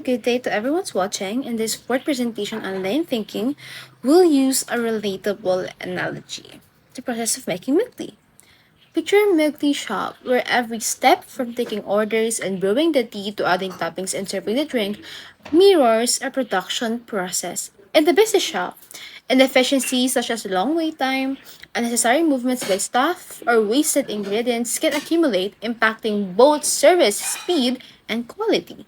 good day to everyone's watching. In this fourth presentation on lean thinking, we'll use a relatable analogy, the process of making milk tea. Picture a milk tea shop where every step from taking orders and brewing the tea to adding toppings and serving the drink mirrors a production process. In the business shop, inefficiencies such as long wait time, unnecessary movements by staff, or wasted ingredients can accumulate, impacting both service speed and quality.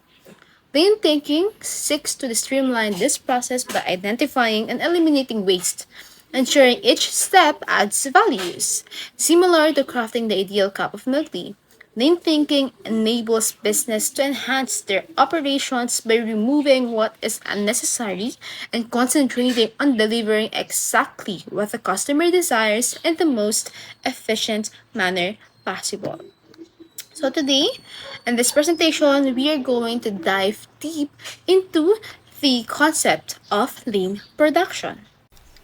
Lean thinking seeks to streamline this process by identifying and eliminating waste, ensuring each step adds values. Similar to crafting the ideal cup of milk tea, lean thinking enables business to enhance their operations by removing what is unnecessary and concentrating on delivering exactly what the customer desires in the most efficient manner possible. So today, in this presentation, we are going to dive deep into the concept of lean production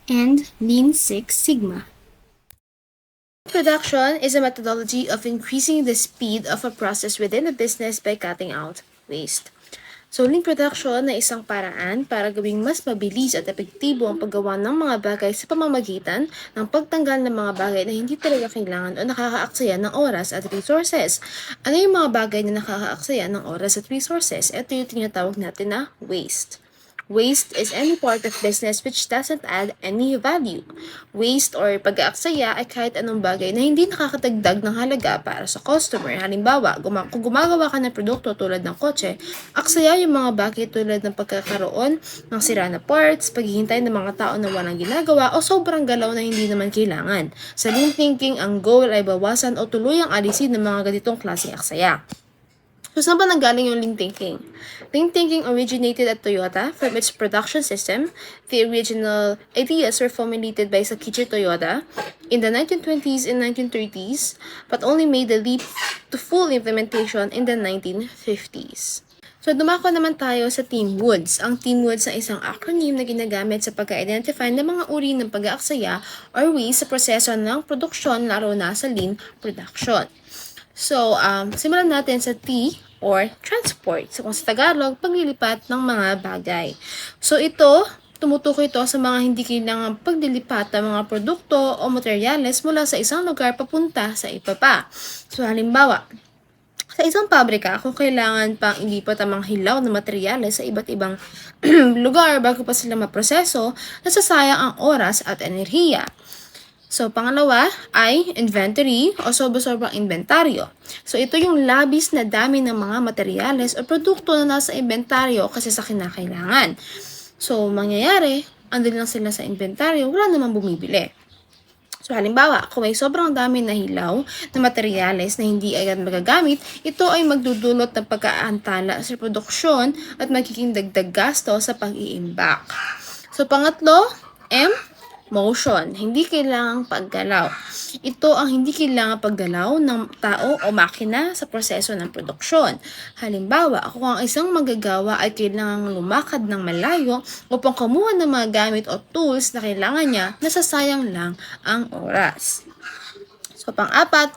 and Lean Six Sigma. Production is a methodology of increasing the speed of a process within a business by cutting out waste. So, lean production na isang paraan para gawing mas mabilis at epektibo ang paggawa ng mga bagay sa pamamagitan ng pagtanggal ng mga bagay na hindi talaga kailangan o nakakaaksaya ng oras at resources. Ano yung mga bagay na nakakaaksaya ng oras at resources? Ito yung tinatawag natin na waste. Waste is any part of business which doesn't add any value. Waste or pag-aaksaya ay kahit anong bagay na hindi nakakatagdag ng halaga para sa customer. Halimbawa, kung gumagawa ka ng produkto tulad ng kotse, aksaya yung mga bagay tulad ng pagkakaroon ng sira na parts, paghihintay ng mga tao na walang ginagawa, o sobrang galaw na hindi naman kailangan. Sa lean thinking, ang goal ay bawasan o tuluyang alisin ng mga ganitong klaseng aksaya. So, saan ba nanggaling yung lean thinking? Lean thinking originated at Toyota from its production system. The original ideas were formulated by Sakichi Toyoda in the 1920s and 1930s, but only made the leap to full implementation in the 1950s. So, dumako naman tayo sa Team Woods. Ang Team Woods ay isang acronym na ginagamit sa pag-identify ng mga uri ng pag-aaksaya or waste sa proseso ng produksyon laro na sa lean production. So, simulan natin sa T or transport. So, kung sa Tagalog, paglilipat ng mga bagay. So, tumutukoy ito sa mga hindi kailangang paglilipat ng mga produkto o materyales mula sa isang lugar papunta sa iba pa. So, halimbawa, sa isang pabrika, kung kailangan pang ilipat ang mga hilaw na materyales sa iba't ibang lugar bago pa sila maproseso, nasasayang ang oras at enerhiya. So, pangalawa ay inventory o sobra-sobrang inventaryo. So, ito yung labis na dami ng mga materyales o produkto na nasa inventaryo kasi sa kinakailangan. So, mangyayari, andun lang sila sa inventaryo, wala namang bumibili. So, halimbawa, kung may sobrang dami na hilaw na materyales na hindi agad magagamit, ito ay magdudulot ng pagkaantala sa produksyon at magiging dagdag gasto sa pag-iimbak. So, pangatlo, M, motion, hindi kailangang paggalaw. Ito ang hindi kailangang paggalaw ng tao o makina sa proseso ng produksyon. Halimbawa, kung ang isang manggagawa ay kailangang lumakad ng malayo upang kumuha ng mga gamit o tools na kailangan niya, nasasayang lang ang oras. So, pang-apat,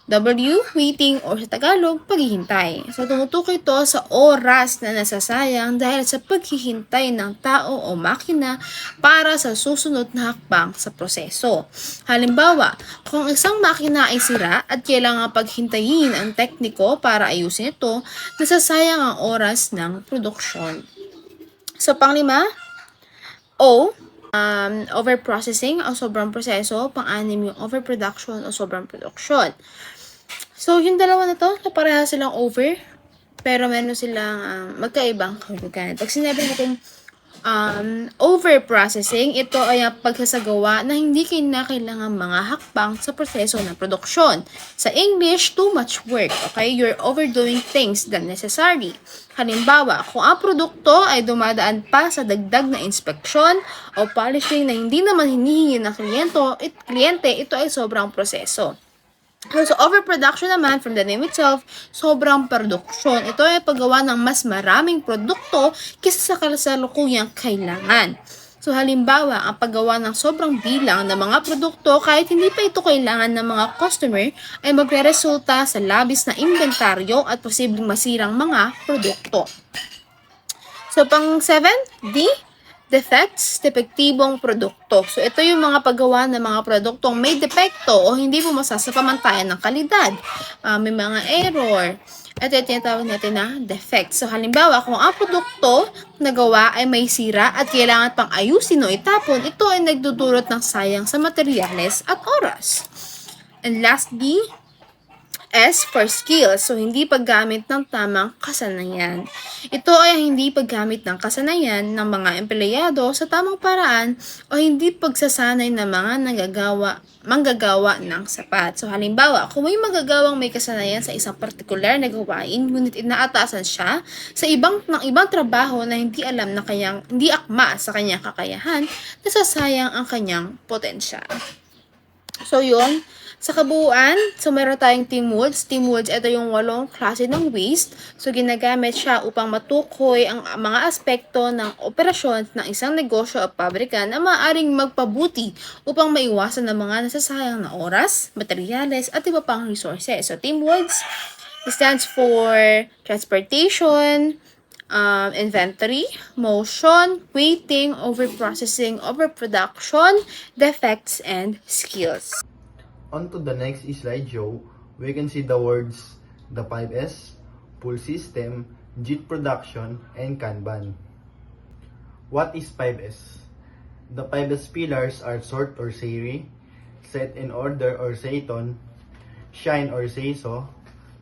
W, waiting, or sa Tagalog, paghihintay. So, tumutukoy ito sa oras na nasasayang dahil sa paghihintay ng tao o makina para sa susunod na hakbang sa proseso. Halimbawa, kung isang makina ay sira at kailangan paghintayin ang tekniko para ayusin ito, nasasayang ang oras ng produksyon. So, panglima, O, overprocessing o sobrang proseso. Pang-anim yung overproduction o sobrang produksyon. So, yung dalawa na to, pareha silang over, pero meron silang magkaibang kahulugan. Pag sinabi natin overprocessing, ito ay ang pagsasagawa na hindi kailangan mga hakbang sa proseso ng produksyon. Sa English, too much work. Okay? You're overdoing things than necessary. Halimbawa, kung ang produkto ay dumadaan pa sa dagdag na inspeksyon o polishing na hindi naman hinihingi ng kliyente, ito ay sobrang proseso. So, overproduction naman, from the name itself, sobrang produksyon. Ito ay paggawa ng mas maraming produkto kaysa sa kasalukuyang kailangan. So, halimbawa, ang paggawa ng sobrang bilang ng mga produkto kahit hindi pa ito kailangan ng mga customer ay magre-resulta sa labis na inventaryo at posibleng masirang mga produkto. So, pang-7, D, defects, depektibong produkto. So, ito yung mga paggawa ng mga produktong may depekto o hindi pumasa sa pamantayan ng kalidad. May mga error. Ito yung tinatawag natin na defect. So, halimbawa, kung ang produkto na gawa ay may sira at kailangan pang ayusin o itapon, ito ay nagdudulot ng sayang sa materyales at oras. And lastly, S for skills. So, hindi paggamit ng tamang kasanayan. Ito ay hindi paggamit ng kasanayan ng mga empleyado sa tamang paraan o hindi pagsasanay ng mga manggagawa ng sapat. So, halimbawa, kung may manggagawang may kasanayan sa isang partikular na gawain, ngunit inaatasan siya sa ibang trabaho na hindi alam na hindi akma sa kanyang kakayahan, nasasayang ang kanyang potensyal. So, yun. Sa kabuuan, so meron tayong team woods. Team woods, ito yung 8 klase ng waste. So, ginagamit siya upang matukoy ang mga aspekto ng operasyon ng isang negosyo o pabrika na maaaring magpabuti upang maiwasan ng mga nasasayang na oras, materyales, at iba pang resources. So, team woods stands for transportation, inventory, motion, weighting, overprocessing, overproduction, defects, and skills. On to the next slideshow, we can see the words the 5S, Pull System, JIT Production, and Kanban. What is 5S? The 5S pillars are sort or seiri, set in order or seiton, shine or seiso,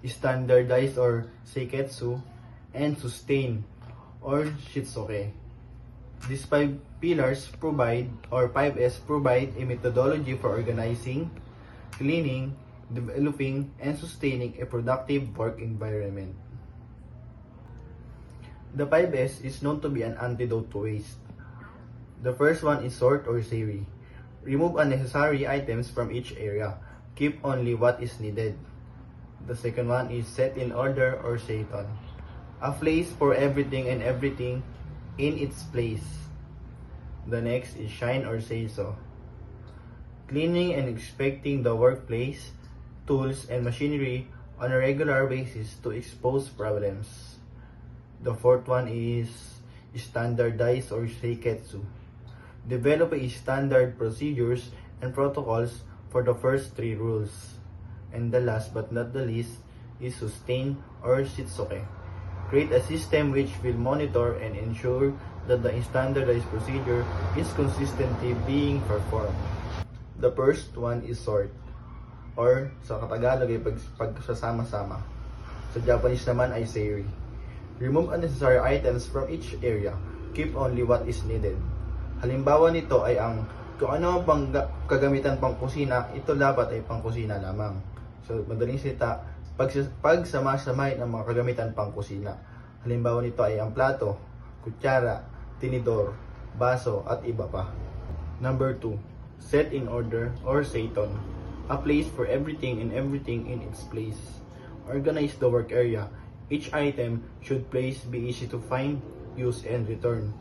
standardize or seiketsu, and sustain or shitsuke. These 5 pillars provide, or 5S provide a methodology for organizing, cleaning, developing, and sustaining a productive work environment. The 5S is known to be an antidote to waste. The first one is sort or seiri. Remove unnecessary items from each area. Keep only what is needed. The second one is set in order or seiton. A place for everything and everything in its place. The next is shine or seiso. Cleaning and inspecting the workplace, tools, and machinery on a regular basis to expose problems. The fourth one is standardize or seiketsu. Develop a standard procedures and protocols for the first 3 rules. And the last but not the least is sustain or shitsuke. Create a system which will monitor and ensure that the standardized procedure is consistently being performed. The first one is sort, or sa Tagalog ay pagsasama-sama. Sa Japanese naman ay seiri. Remove unnecessary items from each area. Keep only what is needed. Halimbawa nito ay kung ano pang kagamitan pang kusina, ito dapat ay pang kusina lamang. So, madaling salita, pagsama-samay ng mga kagamitan pang kusina. Halimbawa nito ay ang plato, kutsara, tinidor, baso, at iba pa. Number 2. Set in order or seiton. A place for everything and everything in its place. Organize the work area. Each item should be easy to find, use, and return.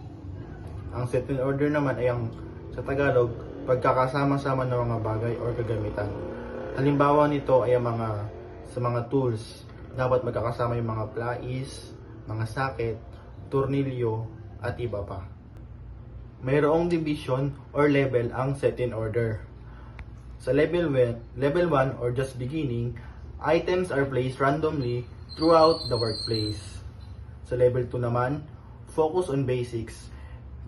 Ang set in order naman ay sa Tagalog, pagkakasama-sama ng mga bagay or kagamitan. Halimbawa nito ay sa mga tools. Dapat magkakasama yung mga plais, mga socket, tornilyo, at iba pa. Mayroong division or level ang set in order. Sa level 1 or just beginning, items are placed randomly throughout the workplace. Sa level 2 naman, focus on basics.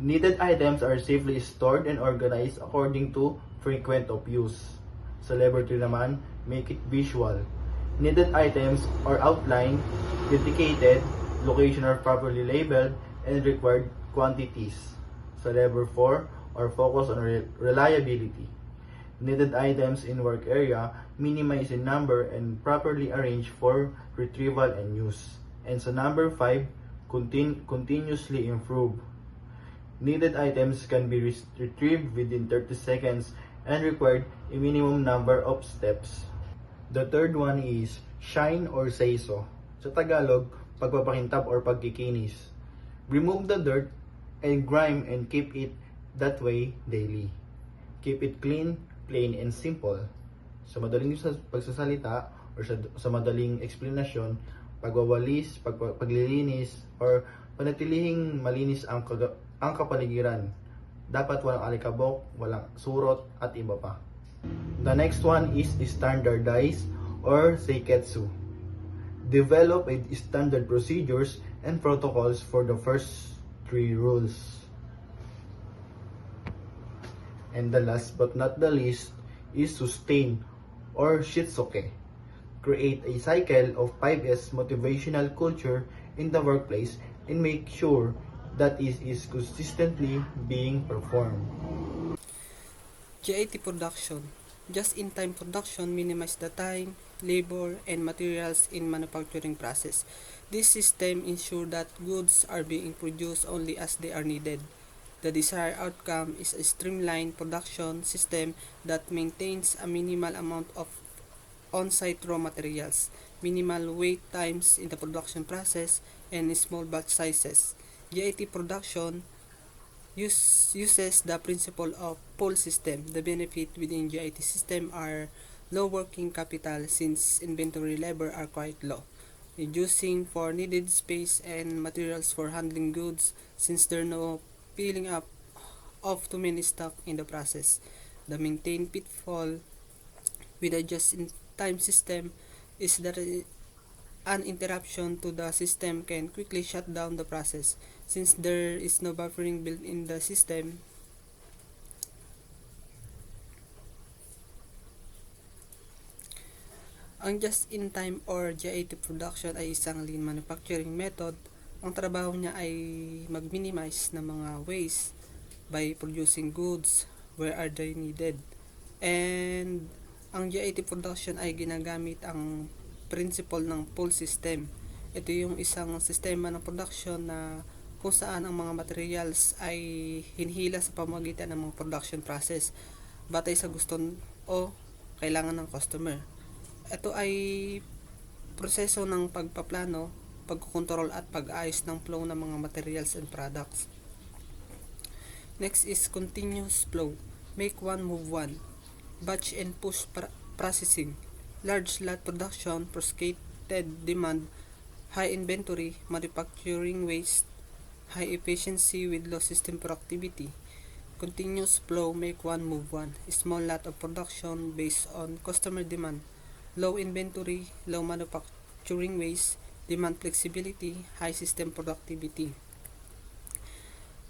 Needed items are safely stored and organized according to frequent of use. Sa level 3 naman, make it visual. Needed items are outlined, dedicated, location are properly labeled, and required quantities. Sa level 4, or focus on reliability. Needed items in work area, minimize in number and properly arrange for retrieval and use. And sa number 5, continuously improve. Needed items can be retrieved within 30 seconds and required a minimum number of steps. The third one is shine or seiso. Sa Tagalog, pagpapakintab or pagkikinis. Remove the dirt and grime and keep it that way daily. Keep it clean, plain, and simple. Sa madaling pagsasalita or sa madaling explanation, pagwawalis, paglilinis, or Panatilihing malinis ang kapaligiran. Dapat walang alikabok, walang surot, at iba pa. The next one is standardize or seiketsu. Develop a standard procedures and protocols for the first 3 rules. And the last but not the least is sustain or shitsuke. Create a cycle of 5S motivational culture in the workplace and make sure that it is consistently being performed. GIT production. Just-in-time production minimize the time, labor, and materials in manufacturing process. This system ensures that goods are being produced only as they are needed. The desired outcome is a streamlined production system that maintains a minimal amount of on-site raw materials, minimal wait times in the production process, and small batch sizes. GIT production uses the principle of pull system. The benefit within GIT system are low working capital since inventory labor are quite low, reducing for needed space and materials for handling goods since there are no piling up of too many stock in the process. The maintained pitfall with a just-in-time system is that an interruption to the system can quickly shut down the process. Since there is no buffering built in the system, ang just-in-time or GIT production ay isang lean manufacturing method. Ang trabaho niya ay mag-minimize ng mga waste by producing goods where are they needed. And ang GIT production ay ginagamit ang principle ng pull system. Ito yung isang sistema ng production na kung saan ang mga materials ay hinihila sa pamamagitan ng mga production process batay sa gusto o kailangan ng customer. Ito ay proseso ng pagpaplano, pagkokontrol at pag-ayos ng flow ng mga materials and products. Next is continuous flow. Make one, move one. Batch and push processing. Large lot production, proscated demand, high inventory, manufacturing waste, high efficiency with low system productivity. Continuous flow, make one, move one. Small lot of production based on customer demand. Low inventory, low manufacturing waste, demand flexibility, high system productivity.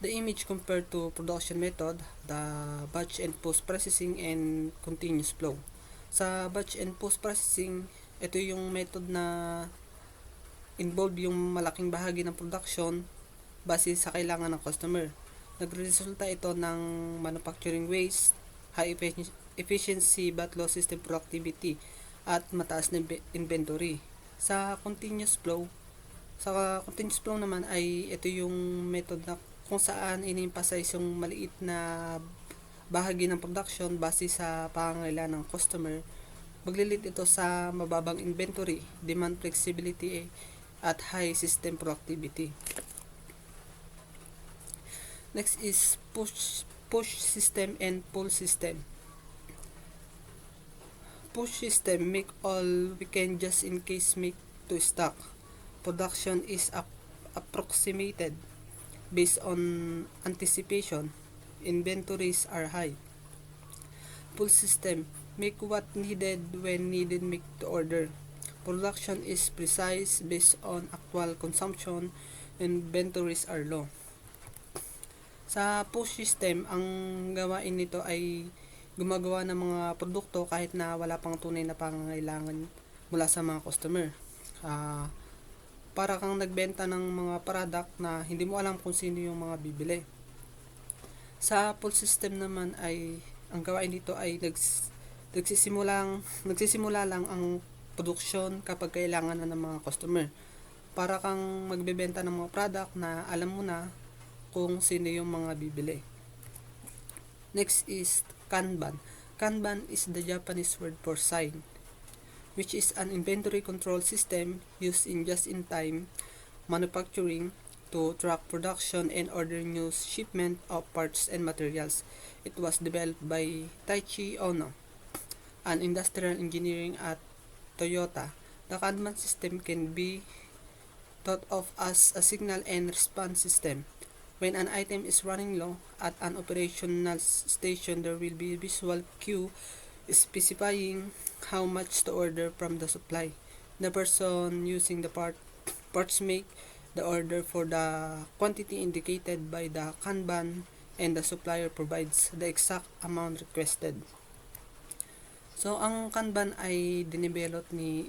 The image compared to production method, the batch and post processing and continuous flow. Sa batch and post processing, ito yung method na involve yung malaking bahagi ng production base sa kailangan ng customer. Nagresulta ito ng manufacturing waste, high efficiency but low system productivity at mataas na inventory. Sa continuous flow naman ay ito yung method na kung saan in-emphasize yung maliit na bahagi ng production base sa pangangailangan ng customer. Maglilit ito sa mababang inventory, demand flexibility at high system productivity. Next is push system and pull system. Push system make all we can just in case make to stock. Production is approximated based on anticipation. Inventories are high. Pull system make what needed when needed, make to order. Production is precise based on actual consumption. Inventories are low. Sa push system, ang gawain nito ay gumagawa ng mga produkto kahit na wala pang tunay na pangangailangan mula sa mga customer. Para kang nagbenta ng mga product na hindi mo alam kung sino yung mga bibili. Sa pull system naman ay ang gawain dito ay nagsisimula lang ang produksyon kapag kailangan na ng mga customer. Para kang magbebenta ng mga product na alam mo na kung sino yung mga bibili. Next is Kanban. Kanban is the Japanese word for sign, which is an inventory control system used in just-in-time manufacturing to track production and order new shipment of parts and materials. It was developed by Taichi Ono, an industrial engineering at Toyota. The Kanban system can be thought of as a signal and response system. When an item is running low at an operational station, there will be a visual cue specifying how much to order from the supply. The person using the parts make the order for the quantity indicated by the Kanban, and the supplier provides the exact amount requested. So ang Kanban ay dinevelop ni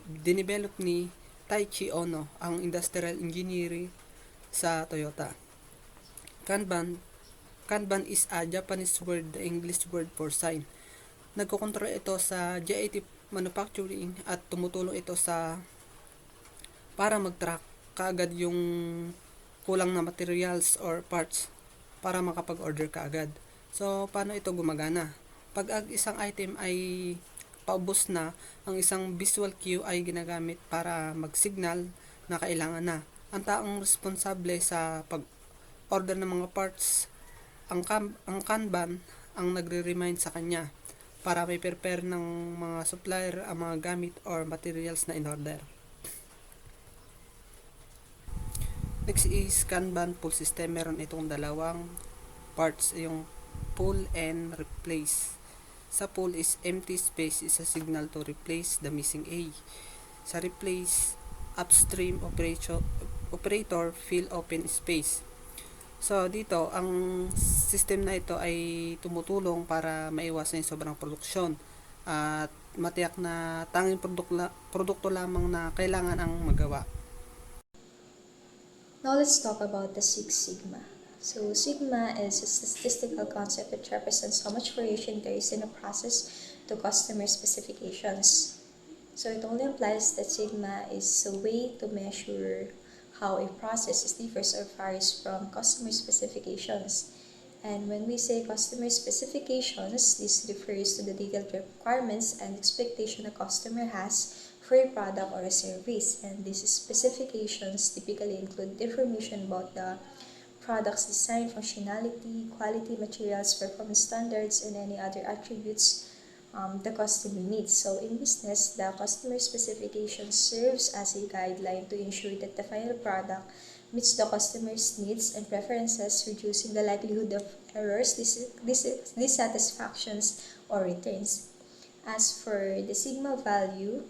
Taichi Ono, ang industrial engineer sa Toyota. Kanban Kanban is a Japanese word, the English word for sign. Nagkokontrol ito sa GIT manufacturing at tumutulong ito para mag-track kaagad yung kulang na materials or parts para makapag-order kaagad. So, paano ito gumagana? Pag ang isang item ay paubos na, ang isang visual cue ay ginagamit para mag-signal na kailangan na. Ang taong responsable sa pag-order ng mga parts, ang Kanban, ang nagre-remind sa kanya para may prepare ng mga supplier ang mga gamit or materials na in-order. Next is Kanban pull system. Meron itong dalawang parts, yung pull and replace. Sa pull is empty space is a signal to replace the missing A. Sa replace, upstream operator fill open space. So dito, ang system na ito ay tumutulong para maiwasan yung sobrang produksyon at matiyak na tanging produkto lamang na kailangan ang magawa. Now let's talk about the Six Sigma. So Sigma is a statistical concept that represents how much variation there is in a process to customer specifications. So it only implies that Sigma is a way to measure how a process differs or varies from customer specifications. And when we say customer specifications, this refers to the detailed requirements and expectation a customer has for a product or a service. And these specifications typically include information about the product's design, functionality, quality, materials, performance standards, and any other attributes the customer needs. So in business, the customer specification serves as a guideline to ensure that the final product meets the customer's needs and preferences, reducing the likelihood of errors, dissatisfactions, or returns. As for the Sigma value,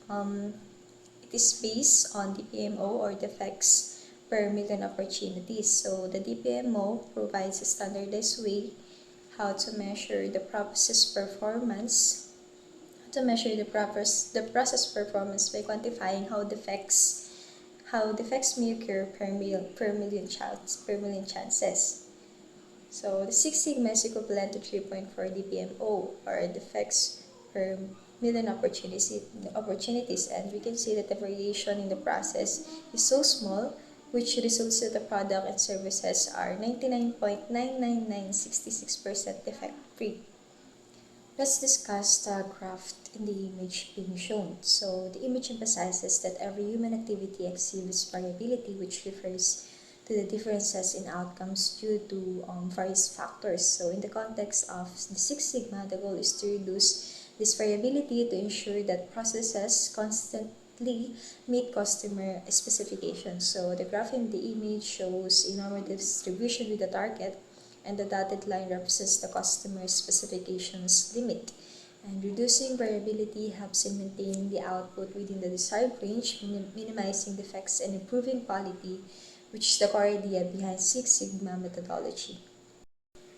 it is based on DPMO or defects per million opportunities. So the DPMO provides a standardized way how to measure the process performance by quantifying how defects may occur per million chances. So the Six Sigma is equivalent to 3.4 DPMO or defects per million opportunities, and we can see that the variation in the process is so small, which results that the product and services are 99.99966% defect-free. Let's discuss the graph in the image being shown. So the image emphasizes that every human activity exhibits variability, which refers to the differences in outcomes due to various factors. So in the context of the Six Sigma, the goal is to reduce this variability to ensure that processes constantly meet customer specifications. So the graph in the image shows a normative distribution with a target, and the dotted line represents the customer specifications limit. And reducing variability helps in maintaining the output within the desired range, minimizing defects and improving quality, which is the core idea behind Six Sigma methodology.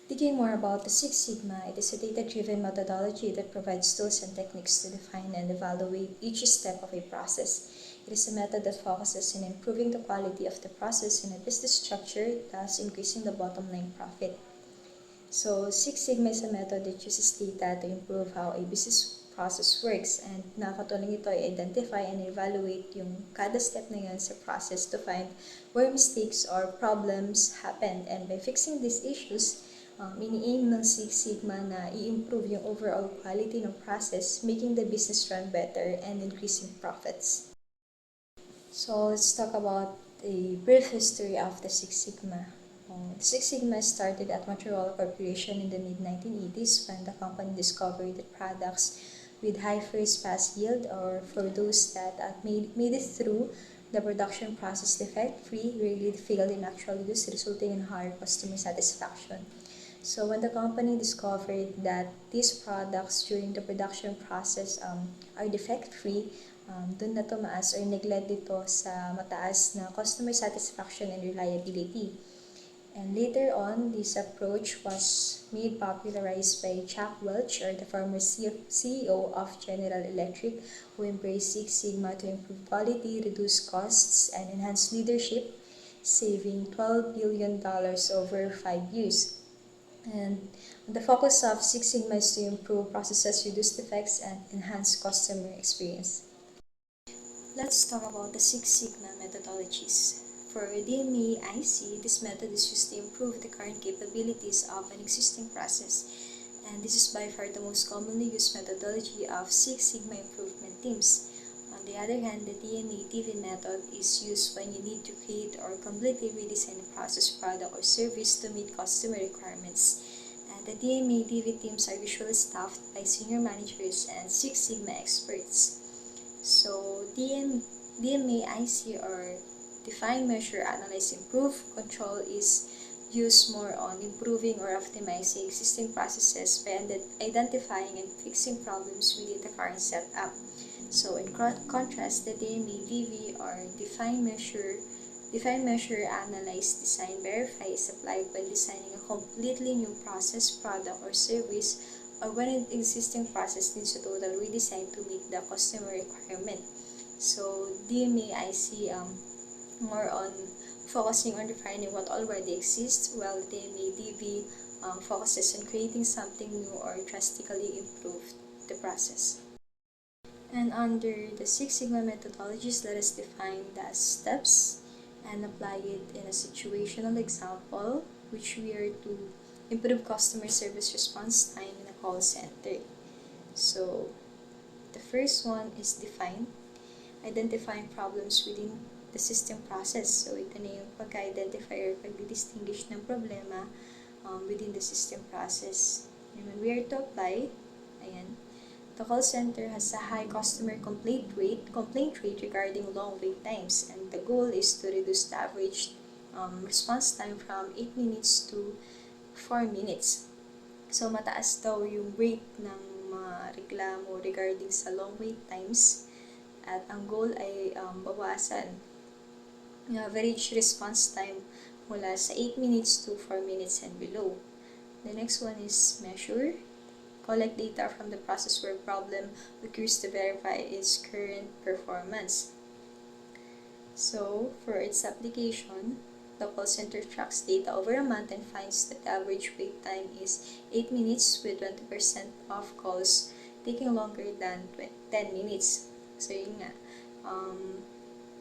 Digging more about the Six Sigma, it is a data-driven methodology that provides tools and techniques to define and evaluate each step of a process. It is a method that focuses on improving the quality of the process in a business structure, thus increasing the bottom line profit. So Six Sigma is a method that uses data to improve how a business process works, and nakatulong ito i-identify and evaluate yung kada step na yun sa process to find where mistakes or problems happen. And by fixing these issues, ini-aim ng Six Sigma na i-improve yung overall quality ng process, making the business run better and increasing profits. So let's talk about a brief history of the Six Sigma. The Six Sigma started at Montreal Corporation in the mid-1980s when the company discovered that products with high first pass yield, or for those that made it through the production process defect-free, rarely failed in actual use, resulting in higher customer satisfaction. So when the company discovered that these products during the production process are defect-free, dun na tumaas or nag-led dito sa mataas na customer satisfaction and reliability. And later on, this approach was made popularized by Chuck Welch, or the former CEO of General Electric, who embraced Six Sigma to improve quality, reduce costs, and enhance leadership, saving $12 billion over 5 years. And the focus of Six Sigma is to improve processes, reduce defects, and enhance customer experience. Let's talk about the Six Sigma methodologies. For DMAIC, this method is used to improve the current capabilities of an existing process, and this is by far the most commonly used methodology of Six Sigma improvement teams. On the other hand, the DMATV method is used when you need to create or completely redesign a process, product, or service to meet customer requirements. And the DMATV teams are usually staffed by senior managers and Six Sigma experts. So DMAIC, or Define, Measure, Analyze, Improve control, is used more on improving or optimizing existing processes by identifying and fixing problems within the current setup. So in contrast, the DMADV, or Define, Measure, Analyze, Design, Verify, is applied when designing a completely new process, product, or service, or when an existing process needs a total redesign to meet the customer requirement. So DMAIC more on focusing on refining what already exists, while the DMADV focuses on creating something new or drastically improve the process. And under the Six Sigma methodologies, let us define the steps and apply it in a situational example, which we are to improve customer service response time in a call center. So the first one is define, identifying problems within the system process. So ito na yung pag-identify or pag-distinguish ng problema within the system process. And when we are to apply, ayan, the call center has a high customer complaint rate regarding long wait times, and the goal is to reduce the average response time from 8 minutes to 4 minutes. So mataas daw yung rate ng mga reklamo regarding sa long wait times, at ang goal ay bawasan yung average response time mula sa 8 minutes to 4 minutes and below. The next one is measure. Collect data from the process where problem occurs to verify its current performance. So, for its application, the call center tracks data over a month and finds that the average wait time is 8 minutes, with 20% of calls taking longer than 10 minutes. So, yun nga.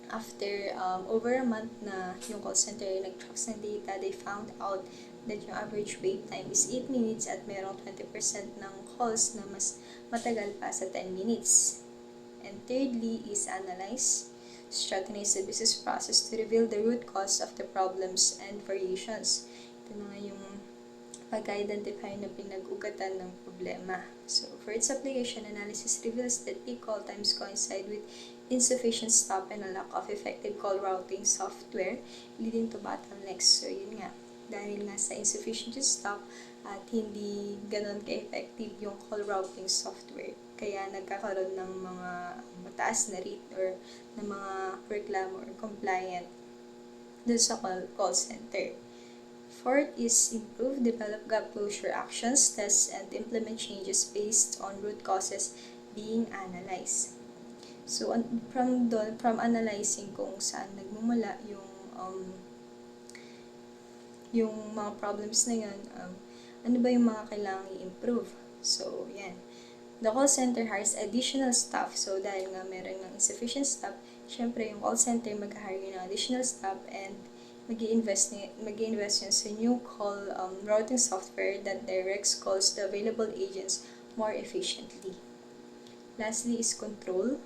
After over a month na yung call center ay nag-tracks ng data, they found out that yung average wait time is 8 minutes at merong 20% ng calls na mas matagal pa sa 10 minutes. And thirdly is analyze. Scrutinize the business process to reveal the root cause of the problems and variations. Ito na nga yung pag-identify na pinag-ugatan ng problema. So, for its application, analysis reveals that peak call times coincide with insufficient stop and a lack of effective call routing software, leading to bottlenecks. So, yun nga. Dahil nga sa insufficient stop at hindi ganun ka-effective yung call routing software, kaya nagkakaroon ng mga mataas na rate or ng mga reklamo or compliant dun sa call center. Fourth is improve, develop gap closure actions, test, and implement changes based on root causes being analyzed. So, from analyzing kung saan nagmumula yung mga problems na yun, ano ba yung mga kailangang i-improve. So, yan. The call center hires additional staff. So, dahil nga meron ng insufficient staff, syempre yung call center mag-hire ng additional staff and mag-i-invest yun sa new call routing software that directs calls to available agents more efficiently. Lastly is control.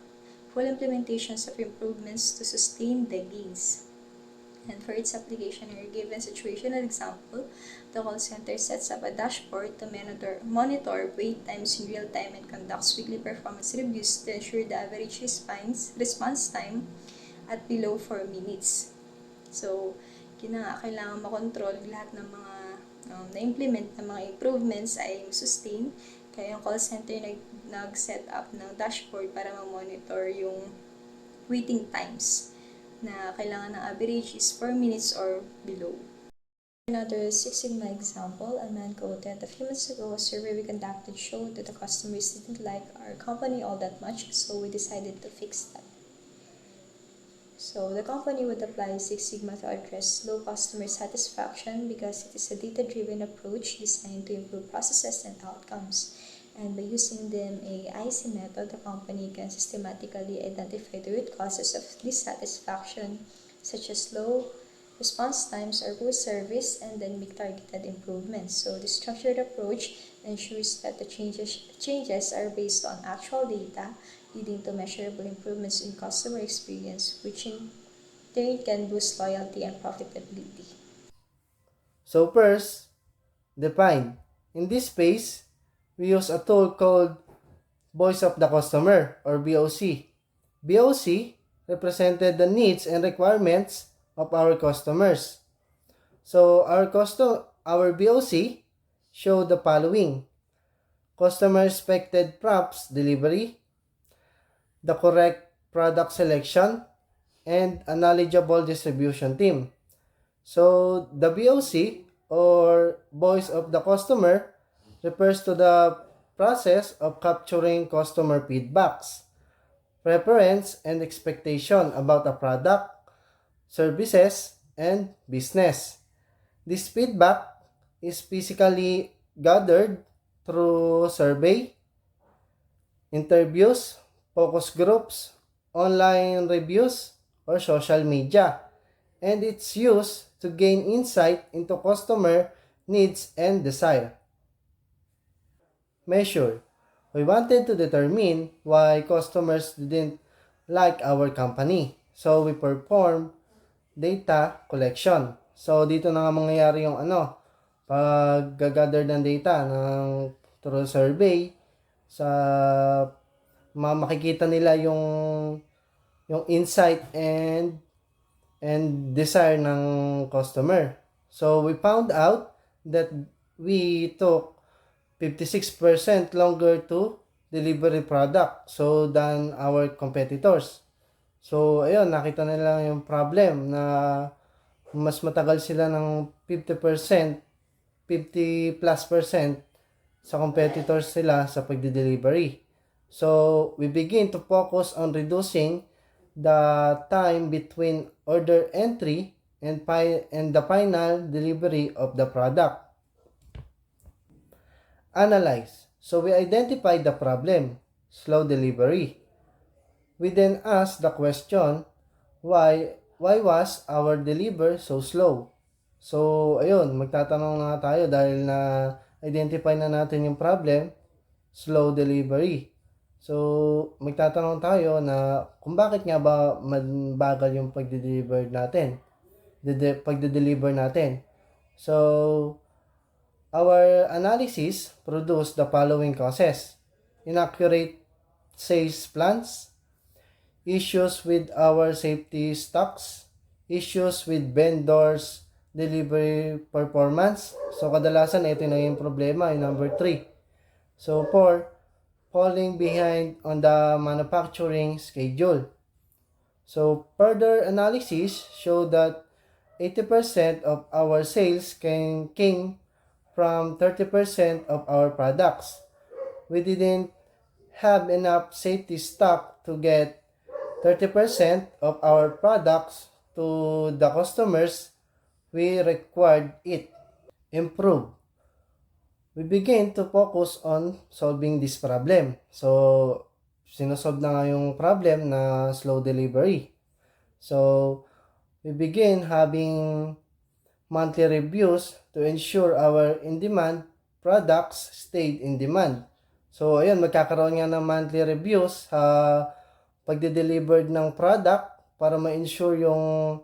Full implementations of improvements to sustain the gains. And for its application, in a given situational example, the call center sets up a dashboard to monitor wait times in real time and conducts weekly performance reviews to ensure the average response time at below 4 minutes. So, kailangan makontrol lahat ng mga na-implement na mga improvements ay sustain. Kaya yung call center nag-set up ng dashboard para ma-monitor yung waiting times na kailangan ng average is 4 minutes or below. Another Six Sigma example, a man quoted, "A few months ago, a survey we conducted showed that the customers didn't like our company all that much, so we decided to fix that." So the company would apply Six Sigma to address low customer satisfaction because it is a data-driven approach designed to improve processes and outcomes. And by using the AIC method, the company can systematically identify the root causes of dissatisfaction, such as low response times or poor service, and then make targeted improvements. So the structured approach ensures that the changes are based on actual data, leading to measurable improvements in customer experience, which in turn can boost loyalty and profitability. So first, define. In this space, we use a tool called Voice of the Customer or VOC. VOC represented the needs and requirements of our customers. So our VOC showed the following: customer expected props delivery, the correct product selection, and a knowledgeable distribution team. So the VOC or voice of the customer refers to the process of capturing customer feedbacks, preference, and expectation about a product, services, and business. This feedback is physically gathered through survey, interviews, focus groups, online reviews, or social media, and it's used to gain insight into customer needs and desire. Measure. We wanted to determine why customers didn't like our company. So we perform data collection. So dito na nga mangyayari yung pag-gather ng data through survey sa makikita nila yung insight and desire ng customer. So we found out that we took 56% longer to deliver the product than our competitors. So ayun, nakita nila yung problem na mas matagal sila ng 50%, 50 plus percent sa competitors sila sa pagde-delivery. So we begin to focus on reducing the time between order entry and the final delivery of the product. Analyze. So we identified the problem, slow delivery. We then asked the question, why was our deliver so slow? So ayun, magtatanong na tayo dahil na identify na natin yung problem, slow delivery. So magtatanong tayo na kung bakit nga ba mabagal yung pagde-deliver natin. Pagde-deliver natin. So our analysis produced the following causes: inaccurate sales plans, issues with our safety stocks, issues with vendors' delivery performance. So kadalasan ito na yung problema, yung number 3. So 4, falling behind on the manufacturing schedule. So further analysis showed that 80% of our sales came from 30% of our products. We didn't have enough safety stock to get 30% of our products to the customers we required it. Improve. We begin to focus on solving this problem. So, sinosolve na nga yung problem na slow delivery. So, we begin having monthly reviews to ensure our in-demand products stayed in demand. So, ayun, magkakaroon nga ng monthly reviews sa pagde-deliver ng product para ma-ensure yung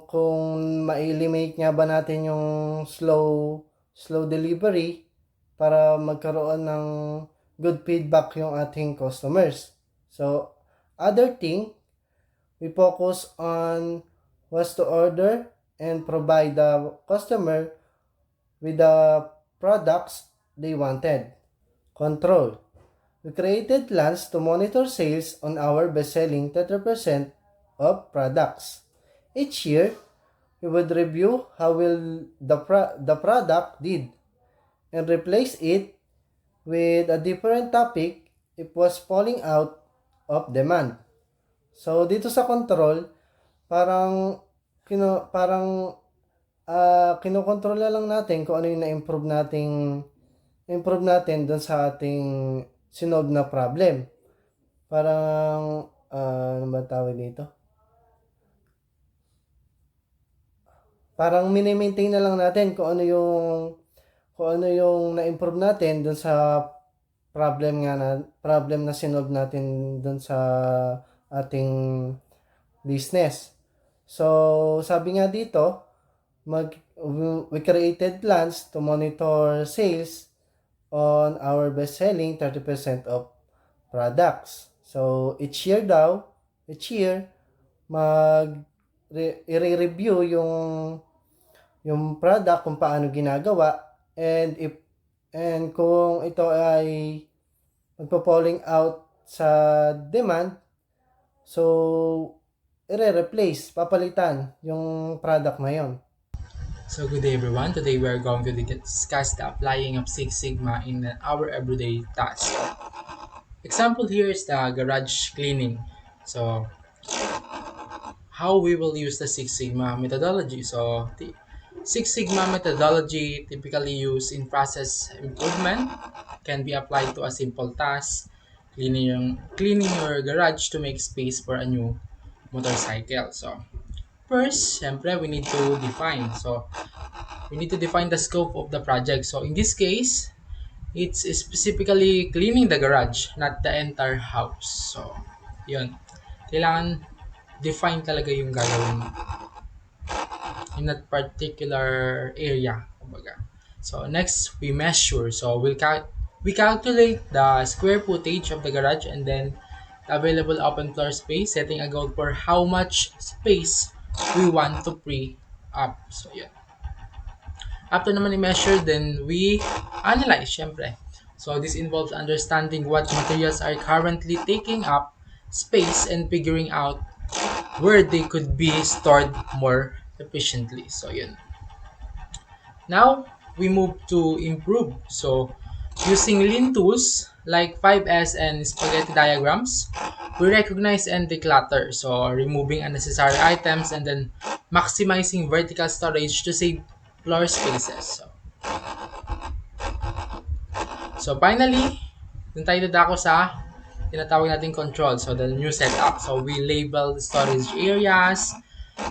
kung ma-eliminate nga ba natin yung slow delivery para magkaroon ng good feedback yung ating customers. So, other thing, We focus on what to order and provide the customer with the products they wanted. Control. We created plans to monitor sales on our best-selling 30% of products. Each year, we would review how well the product did and replace it with a different topic if was falling out of demand. So dito sa control, parang kinokontrol na lang natin kung ano yung improve natin doon sa ating sinolve na problem. Parang ano ba tawag dito? Parang mini-maintain na lang natin kung ano yung na-improve natin doon sa problem na sinolve natin doon sa ating business. So, sabi nga dito, we created plans to monitor sales on our best-selling 30% of products. So, each year, i-review yung product kung paano ginagawa and kung ito ay magpo-falling out sa demand, so papalitan yung product na yon. So good day everyone. Today we are going to discuss the applying of Six Sigma in our everyday tasks. Example here is the garage cleaning. So how we will use the Six Sigma methodology. So the Six Sigma methodology typically used in process improvement can be applied to a simple task, cleaning your garage to make space for a new motorcycle. So first, syempre, we need to define. So we need to define the scope of the project. So in this case, it's specifically cleaning the garage, not the entire house. So, yun. Kailangan define talaga yung gagawin in that particular area. Kumbaga. So, next, we measure. So, we calculate the square footage of the garage and then the available open floor space, setting a goal for how much space we want to free up. So, yun. After naman i-measure, then we analyze, syempre. So, this involves understanding what materials are currently taking up space and figuring out where they could be stored more efficiently. So, yun. Now, we move to improve. So, using lean tools like 5S and spaghetti diagrams, we recognize and declutter. So, removing unnecessary items and then maximizing vertical storage to save floor spaces. So finally, dun tayo dadako sa tinatawag nating control. So, the new setup. So, we label the storage areas,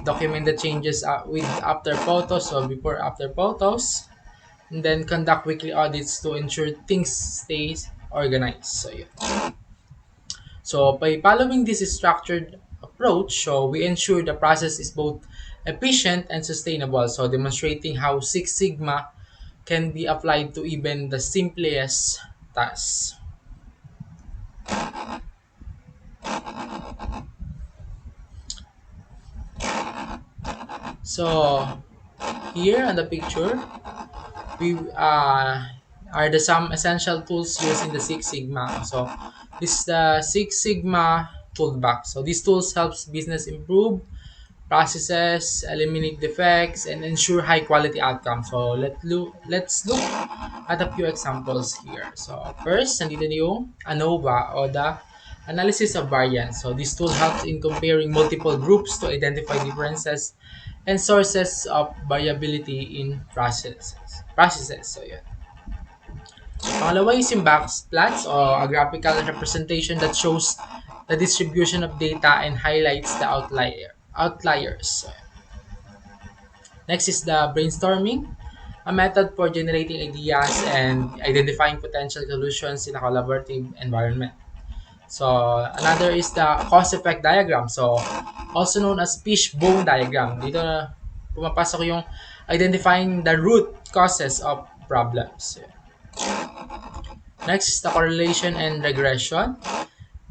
document the changes with after photos, so before after photos, and then conduct weekly audits to ensure things stay organized. So, yeah. So, by following this structured approach, so we ensure the process is both efficient and sustainable. So, demonstrating how Six Sigma can be applied to even the simplest tasks. So, here on the picture, we are the some essential tools used in the Six Sigma. So, this is the Six Sigma toolbox. So, these tools helps business improve processes, eliminate defects, and ensure high quality outcomes. So let's look at a few examples here. So first, nandito na yung ANOVA o the analysis of variance. So this tool helps in comparing multiple groups to identify differences and sources of variability in processes. So yun. Pangalawa is yung box plots o a graphical representation that shows the distribution of data and highlights the outliers. Next is the brainstorming, a method for generating ideas and identifying potential solutions in a collaborative environment. So another is the cause effect diagram. So also known as fishbone diagram. Dito na pumapasok yung identifying the root causes of problems. Next is the correlation and regression.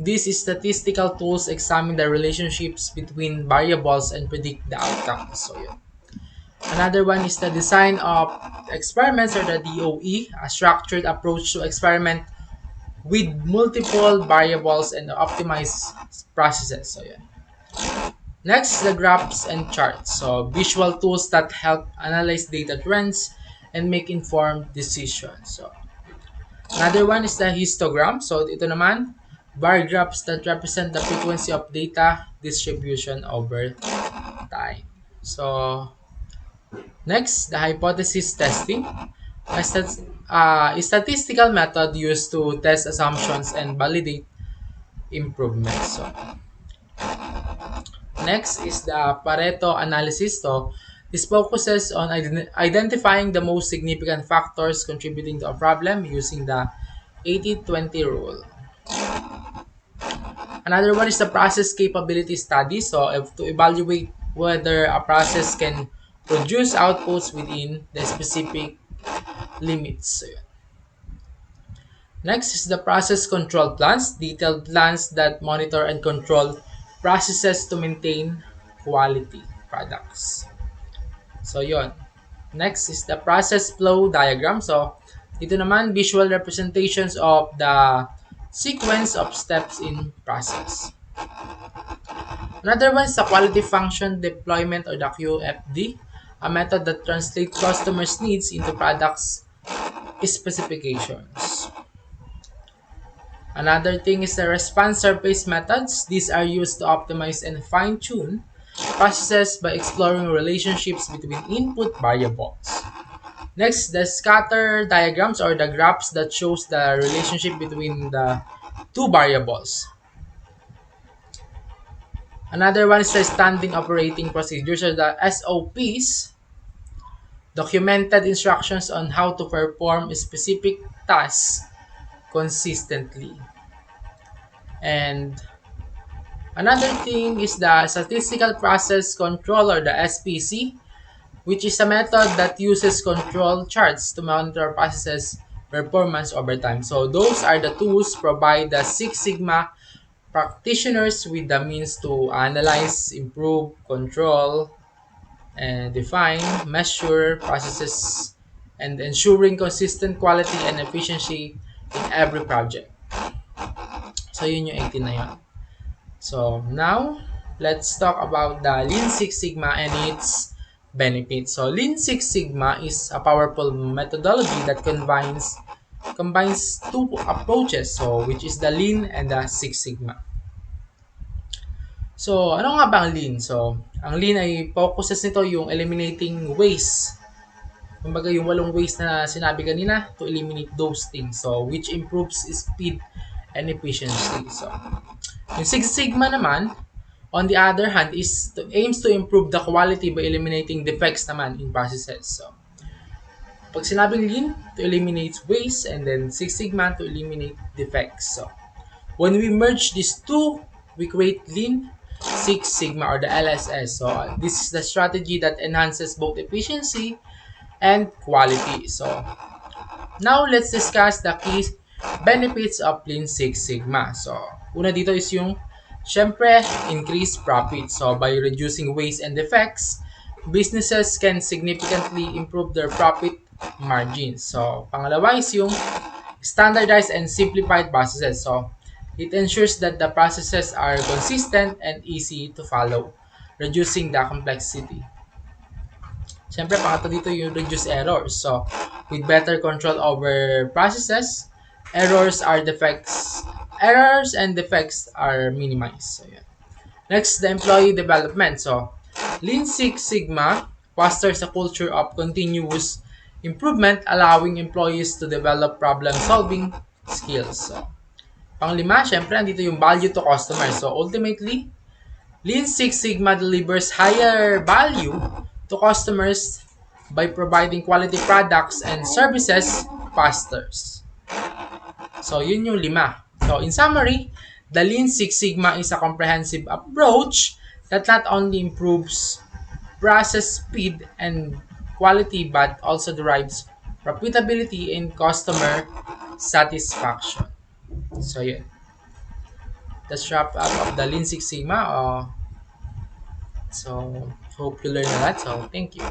These statistical tools examine the relationships between variables and predict the outcomes. So, yun. Another one is the design of experiments, or the DOE, a structured approach to experiment with multiple variables and optimize processes. So, yeah. Next, the graphs and charts. So, visual tools that help analyze data trends and make informed decisions. So, another one is the histogram. So, ito naman, bar graphs that represent the frequency of data distribution over time. So, next, the hypothesis testing. A statistical method used to test assumptions and validate improvements. So, next is the Pareto analysis. So, this focuses on identifying the most significant factors contributing to a problem using the 80-20 rule. Another one is the process capability study. So, to evaluate whether a process can produce outputs within the specific limits. So, next is the process control plans, detailed plans that monitor and control processes to maintain quality products. So, yon. Next is the process flow diagram. So, ito naman, visual representations of the sequence of steps in process. Another one is the quality function deployment, or the QFD, a method that translates customers' needs into products specifications. Another thing is the response surface methods. These are used to optimize and fine-tune processes by exploring relationships between input variables. Next, the scatter diagrams, or the graphs that shows the relationship between the two variables. Another one is the standing operating procedures, or the SOPs, documented instructions on how to perform specific tasks consistently. And another thing is the statistical process control, or the SPC, which is a method that uses control charts to monitor processes performance over time. So those are the tools provide the Six Sigma practitioners with the means to analyze, improve, control, and define, measure processes, and ensuring consistent quality and efficiency in every project. So yun yung 18 na yun. So now, let's talk about the Lean Six Sigma and its benefits. So Lean Six Sigma is a powerful methodology that combines two approaches, so which is the Lean and the Six Sigma. So, ano nga ba ang Lean? So, ang Lean ay focuses nito yung eliminating waste. Kumbaga yung 8 ways na sinabi kanina, to eliminate those things. So, which improves speed and efficiency. So, yung Six Sigma naman, on the other hand, aims to improve the quality by eliminating defects naman in processes. So, pag sinabing Lean, to eliminate waste, and then Six Sigma to eliminate defects. So, when we merge these two, we create Lean Six Sigma, or the LSS. So, this is the strategy that enhances both efficiency and quality. So, now let's discuss the key benefits of Lean Six Sigma. So, una dito is yung, syempre, increase profit. So, by reducing waste and defects, businesses can significantly improve their profit margins. So, pangalawa is yung standardized and simplified processes. So, it ensures that the processes are consistent and easy to follow, reducing the complexity. Siyempre, pangatlo dito yung reduce errors. So, with better control over processes, errors and defects are minimized. So, yeah. Next, the employee development. So, Lean Six Sigma fosters a culture of continuous improvement, allowing employees to develop problem-solving skills. So, panglima, syempre, andito yung value to customers. So, ultimately, Lean Six Sigma delivers higher value to customers by providing quality products and services faster. So, yun yung 5. So, in summary, the Lean Six Sigma is a comprehensive approach that not only improves process speed and quality but also derives profitability and customer satisfaction. So, yun. That's wrap up of the Lean Six Sigma. So hope you learn a lot. So thank you.